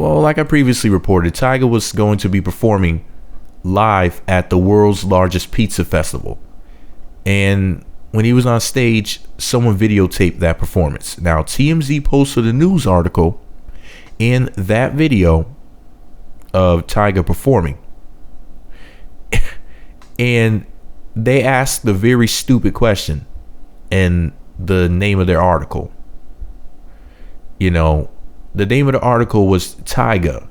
Well, like I previously reported, Tyga was going to be performing live at the world's largest pizza festival. And when he was on stage, someone videotaped that performance. Now, TMZ posted a news article in that video of Tyga performing. And they asked the very stupid question in the name of their article. You know, the name of the article was Tyga,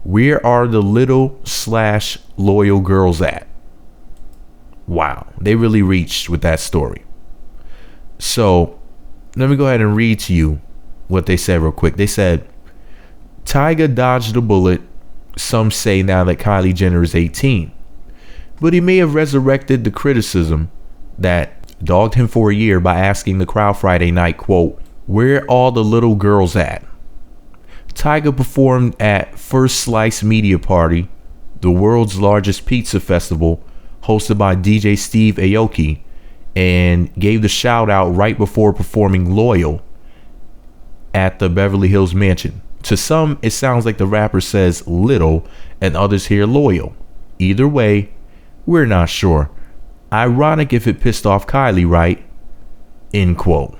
where are the little/loyal girls at? Wow, they really reached with that story. So let me go ahead and read to you what they said real quick. They said, Tyga dodged a bullet, some say, now that Kylie Jenner is 18. But he may have resurrected the criticism that dogged him for a year by asking the crowd Friday night, quote, where all the little girls at? Tyga performed at First Slice Media Party, the world's largest pizza festival, hosted by DJ Steve Aoki, and gave the shout out right before performing Loyal at the Beverly Hills mansion. To some, it sounds like the rapper says little and others hear loyal. Either way, we're not sure. Ironic if it pissed off Kylie, right? End quote.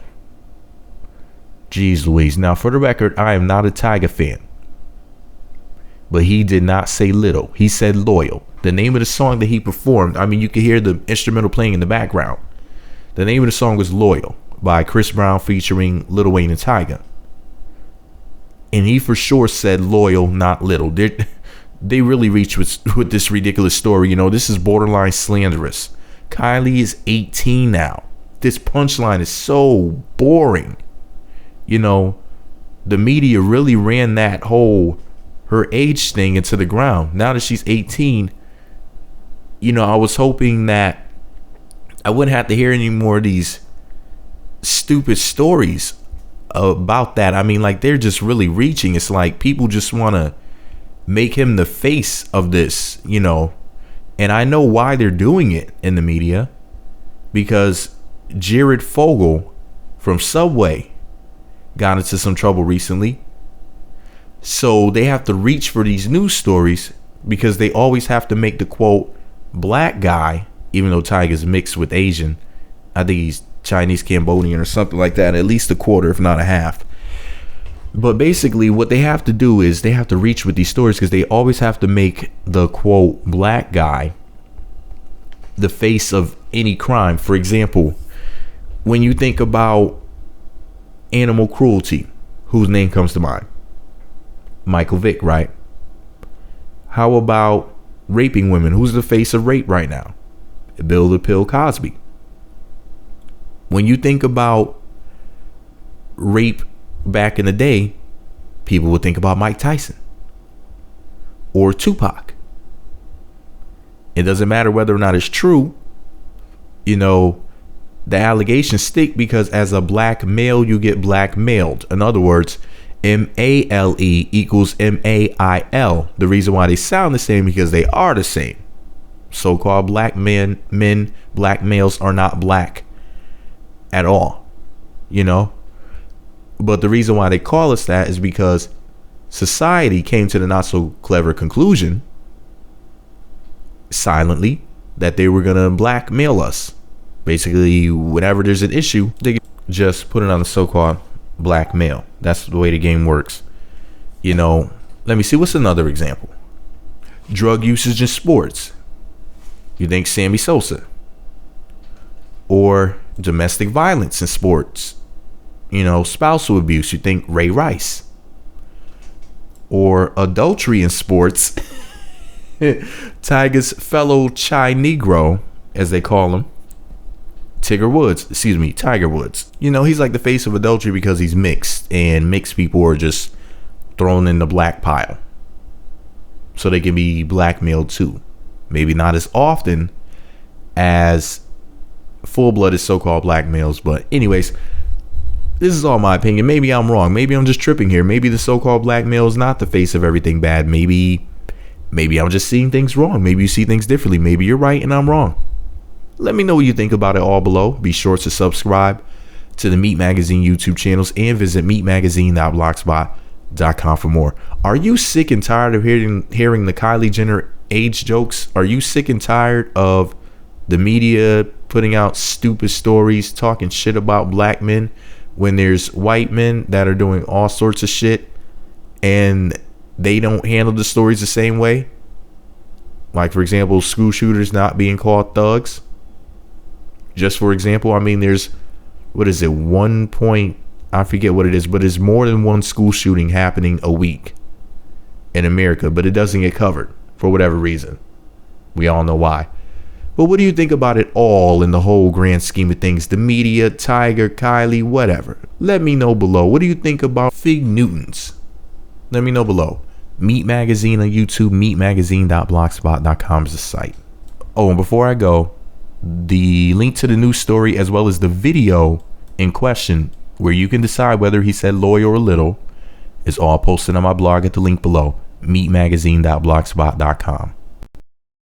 Jeez Louise. Now, for the record, I am not a Tyga fan. But he did not say little. He said loyal. The name of the song that he performed, I mean, you could hear the instrumental playing in the background. The name of the song was Loyal by Chris Brown featuring Lil Wayne and Tyga. And he for sure said loyal, not little. They really reached with this ridiculous story. You know, this is borderline slanderous. Kylie is 18 now. This punchline is so boring. You know, the media really ran that whole her age thing into the ground. Now that she's 18, you know, I was hoping that I wouldn't have to hear any more of these stupid stories about that. I mean, like, they're just really reaching. It's like people just want to make him the face of this, you know. And I know why they're doing it in the media, because Jared Fogle from Subway got into some trouble recently. So they have to reach for these news stories because they always have to make the quote black guy, even though Tyga's mixed with Asian. I think he's Chinese Cambodian or something like that, at least a quarter, if not a half. But basically what they have to do is they have to reach with these stories because they always have to make the quote black guy the face of any crime. For example, when you think about animal cruelty, whose name comes to mind? Michael Vick, right? How about raping women? Who's the face of rape right now? Bill the Pill Cosby. When you think about rape back in the day, people would think about Mike Tyson or Tupac. It doesn't matter whether or not it's true. You know, the allegations stick because as a black male, you get blackmailed. In other words, MALE equals MAIL. The reason why they sound the same because they are the same. So-called black men, black males are not black at all, you know. But the reason why they call us that is because society came to the not so clever conclusion silently that they were gonna blackmail us. Basically, whenever there's an issue, they just put it on the so-called black male. That's the way the game works. You know, let me see, what's another example? Drug usage in sports. You think Sammy Sosa. Or domestic violence in sports. You know, spousal abuse. You think Ray Rice. Or adultery in sports. Tyga's fellow Chi Negro, as they call him, Tiger Woods. You know, he's like the face of adultery because he's mixed, and mixed people are just thrown in the black pile so they can be blackmailed too. Maybe not as often as full-blooded so-called black males, but anyways, this is all my opinion. Maybe I'm wrong. Maybe I'm just tripping here. Maybe the so-called black male is not the face of everything bad. Maybe I'm just seeing things wrong. Maybe you see things differently. Maybe you're right and I'm wrong. Let me know what you think about it all below. Be sure to subscribe to the Meat Magazine YouTube channels and visit meatmagazine.blogspot.com for more. Are you sick and tired of hearing the Kylie Jenner age jokes? Are you sick and tired of the media putting out stupid stories, talking shit about black men when there's white men that are doing all sorts of shit and they don't handle the stories the same way? Like, for example, school shooters not being called thugs. Just for example, I mean, there's, what is it, I forget what it is, but it's more than one school shooting happening a week in America, but it doesn't get covered for whatever reason. We all know why. But what do you think about it all in the whole grand scheme of things? The media, Tyga, Kylie, whatever. Let me know below. What do you think about Fig Newtons? Let me know below. Meat Magazine on YouTube, meatmagazine.blogspot.com is the site. Oh, and before I go, the link to the news story as well as the video in question where you can decide whether he said loyal or little is all posted on my blog at the link below, meatmagazine.blogspot.com.